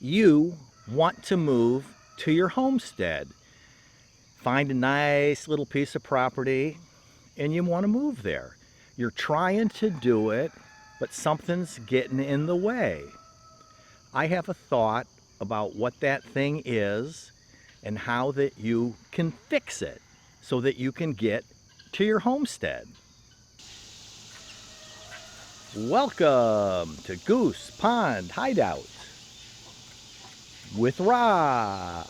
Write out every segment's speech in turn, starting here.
you want to move to your homestead. Find a nice little piece of property and you want to move there. You're trying to do it, but something's getting in the way. I have a thought about what that thing is and how that you can fix it so that you can get to your homestead. Welcome to Goose Pond Hideout with Rob.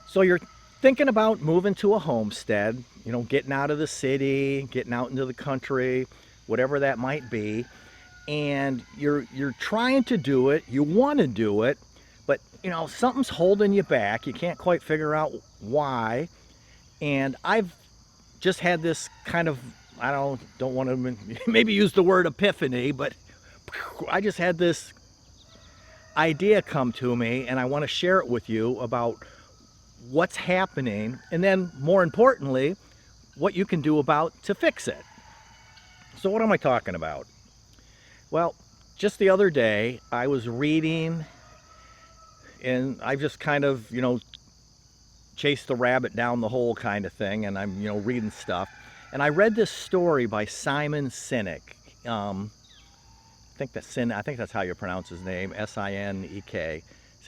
So you're thinking about moving to a homestead, getting out of the city, getting out into the country, whatever that might be. And you're trying to do it, you want to do it, but something's holding you back. You can't quite figure out why. And I've just had this kind of, I don't want to maybe use the word epiphany, but I just had this idea come to me, and I want to share it with you about what's happening, and then more importantly, what you can do to fix it. So what am I talking about? Well, just the other day I was reading, and I just kind of chased the rabbit down the hole kind of thing, and I'm reading stuff, and I read this story by Simon Sinek. I think that's how you pronounce his name, S-I-N-E-K.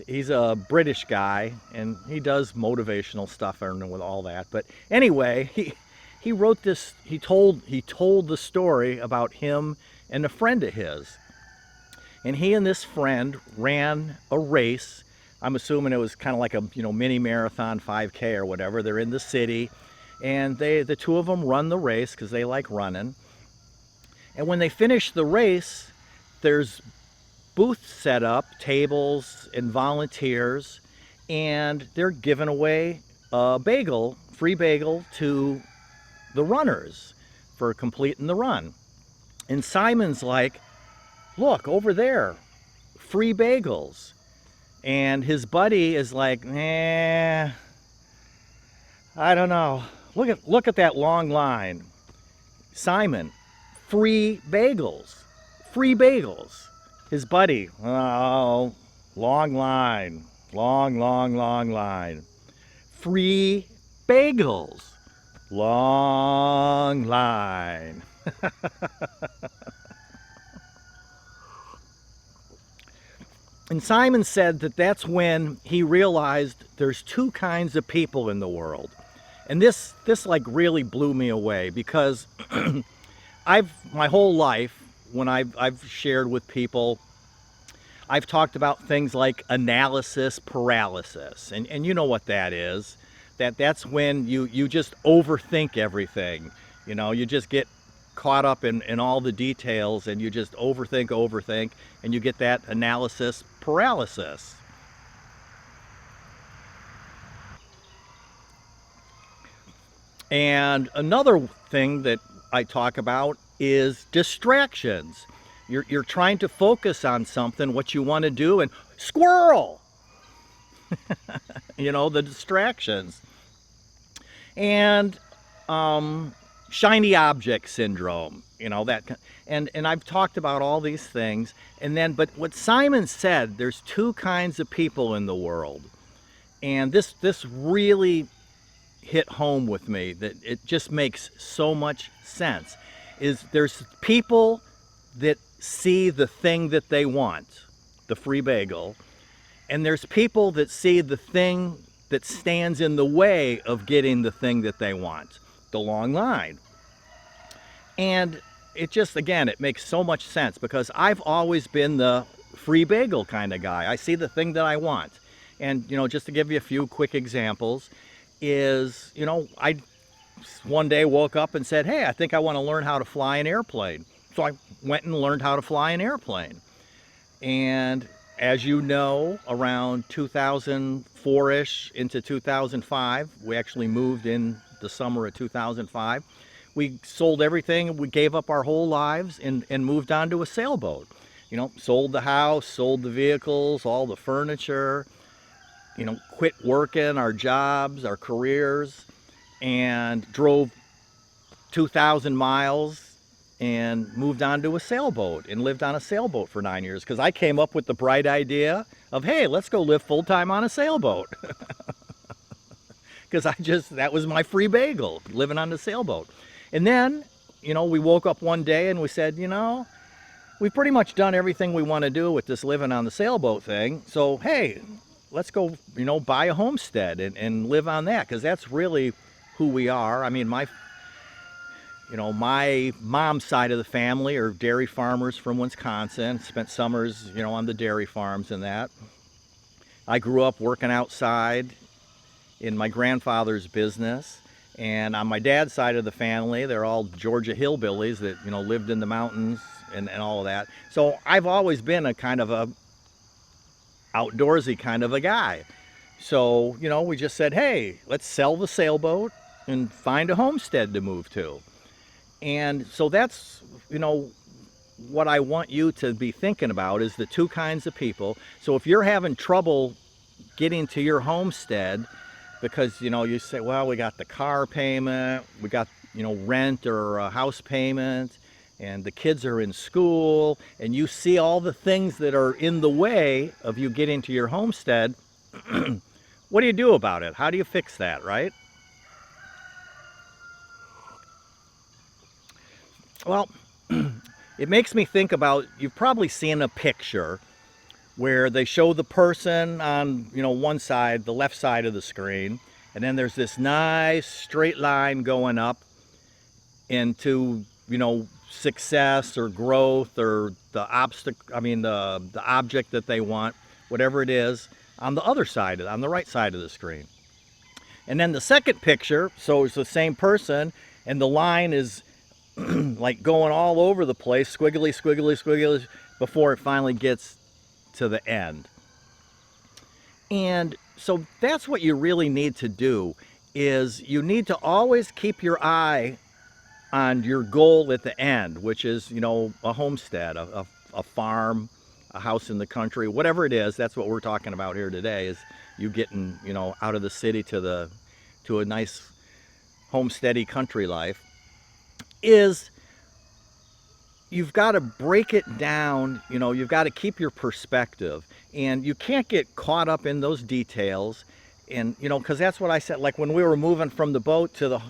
He's a British guy, and he does motivational stuff and with all that. But anyway, he wrote this. He told the story about him and a friend of his, and he and this friend ran a race. I'm assuming it was kind of like a mini marathon, 5K or whatever. They're in the city, and the two of them run the race because they like running. And when they finish the race, there's booths set up, tables and volunteers, and they're giving away a free bagel to the runners for completing the run. And Simon's like, look over there, free bagels. And his buddy is like, I don't know. Look at that long line. Simon, free bagels. Free bagels. His buddy, oh, long line, long line. Free bagels, long line. And Simon said that's when he realized there's two kinds of people in the world. And this like really blew me away, because my whole life, when I've shared with people, I've talked about things like analysis paralysis, and you know what that is. That's when you just overthink everything. You just get caught up in all the details, and you just overthink, and you get that analysis paralysis. And another thing that I talk about is distractions. You're trying to focus on something, what you want to do, and squirrel! The distractions. And shiny object syndrome, that. And I've talked about all these things. But what Simon said, there's two kinds of people in the world. And this really hit home with me, that it just makes so much sense. There's people that see the thing that they want, the free bagel, and there's people that see the thing that stands in the way of getting the thing that they want, the long line. And it just, again, it makes so much sense, because I've always been the free bagel kind of guy. I see the thing that I want. And just to give you a few quick examples is, I one day woke up and said, hey, I think I want to learn how to fly an airplane. So I went and learned how to fly an airplane. And as you know, around 2004-ish into 2005, we actually moved in the summer of 2005. We sold everything, we gave up our whole lives and moved on to a sailboat. Sold the house, sold the vehicles, all the furniture, quit working our jobs, our careers, and drove 2,000 miles and moved onto a sailboat and lived on a sailboat for 9 years, because I came up with the bright idea of, hey, let's go live full-time on a sailboat. Because that was my free bagel, living on the sailboat. And then, we woke up one day and we said, we've pretty much done everything we want to do with this living on the sailboat thing. So, hey, let's go, buy a homestead and live on that, because that's really who we are. I mean, my mom's side of the family are dairy farmers from Wisconsin. Spent summers, on the dairy farms and that. I grew up working outside in my grandfather's business. And on my dad's side of the family, they're all Georgia hillbillies that, lived in the mountains and all of that. So I've always been a kind of a outdoorsy kind of a guy. So, we just said, hey, let's sell the sailboat and find a homestead to move to. And so that's, what I want you to be thinking about is the two kinds of people. So if you're having trouble getting to your homestead because, you say, well, we got the car payment, we got, rent or a house payment, and the kids are in school, and you see all the things that are in the way of you getting to your homestead, what do you do about it? How do you fix that, right? Well, it makes me think about, you've probably seen a picture where they show the person on, one side, the left side of the screen, and then there's this nice straight line going up into, success or growth or the the object that they want, whatever it is, on the other side, on the right side of the screen. And then the second picture, so it's the same person, and the line is like going all over the place, squiggly, squiggly, squiggly, before it finally gets to the end. And so that's what you really need to do, is you need to always keep your eye on your goal at the end, which is, a homestead, a farm, a house in the country, whatever it is. That's what we're talking about here today, is you getting, out of the city to a nice homesteady country life. Is you've got to break it down, you've got to keep your perspective, and you can't get caught up in those details. And because that's what I said, like when we were moving from the boat to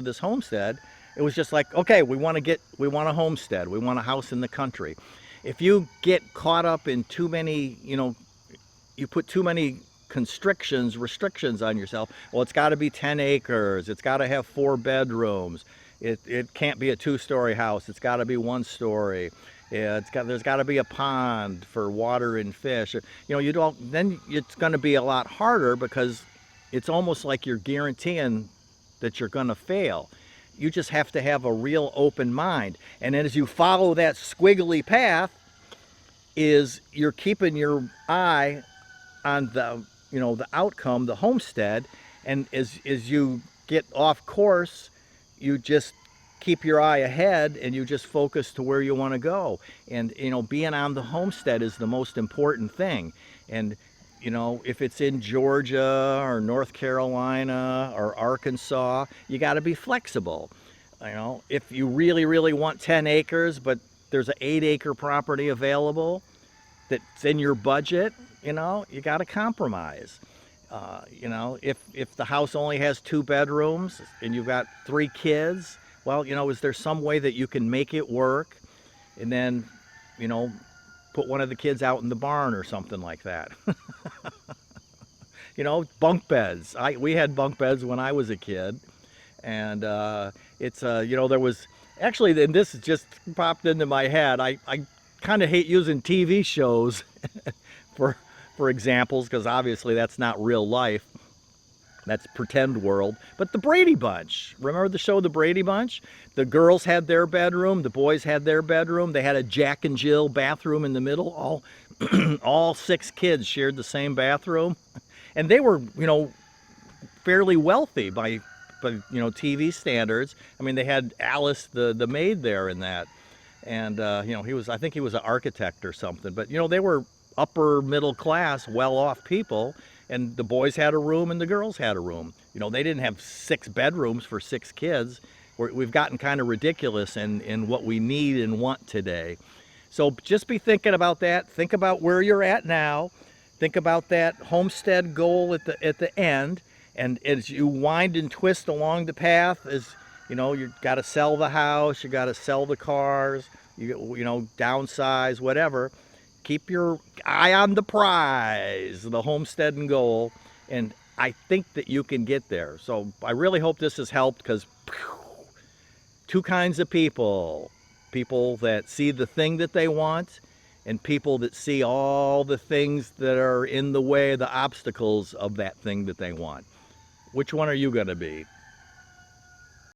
this homestead, it was just like, okay, we want a homestead, we want a house in the country. If you get caught up in too many, you put too many restrictions on yourself. Well, it's got to be 10 acres, it's got to have 4 bedrooms, it can't be a 2-story house, it's got to be 1 story. Yeah, there's got to be a pond for water and fish. Then it's going to be a lot harder, because it's almost like you're guaranteeing that you're going to fail. You just have to have a real open mind. And then as you follow that squiggly path, you're keeping your eye on the outcome, the homestead. And as you get off course, you just keep your eye ahead and you just focus to where you want to go. And being on the homestead is the most important thing. And if it's in Georgia or North Carolina or Arkansas, you got to be flexible. If you really, really want 10 acres, but there's an 8-acre property available that's in your budget, you got to compromise. If the house only has 2 bedrooms and you've got 3 kids, well, is there some way that you can make it work, and then, put one of the kids out in the barn or something like that? Bunk beds. We had bunk beds when I was a kid, and there was actually, and this just popped into my head. I kind of hate using TV shows for examples, because obviously that's not real life. That's pretend world. But the Brady Bunch. Remember the show The Brady Bunch? The girls had their bedroom, the boys had their bedroom. They had a Jack and Jill bathroom in the middle. All 6 kids shared the same bathroom. And they were, fairly wealthy by TV standards. I mean, they had Alice, the maid, there in that. And, I think he was an architect or something. But, they were upper middle class, well-off people. and the boys had a room and the girls had a room. You know, they didn't have 6 bedrooms for 6 kids. We've gotten kind of ridiculous in what we need and want today. So just be thinking about that. Think about where you're at now. Think about that homestead goal at the end. And as you wind and twist along the path, as you know, you've got to sell the house, you got to sell the cars, you know, downsize, whatever. Keep your eye on the prize, the homestead and goal, and I think that you can get there. So I really hope this has helped, because two kinds of people that see the thing that they want, and people that see all the things that are in the way, the obstacles of that thing that they want. Which one are you going to be?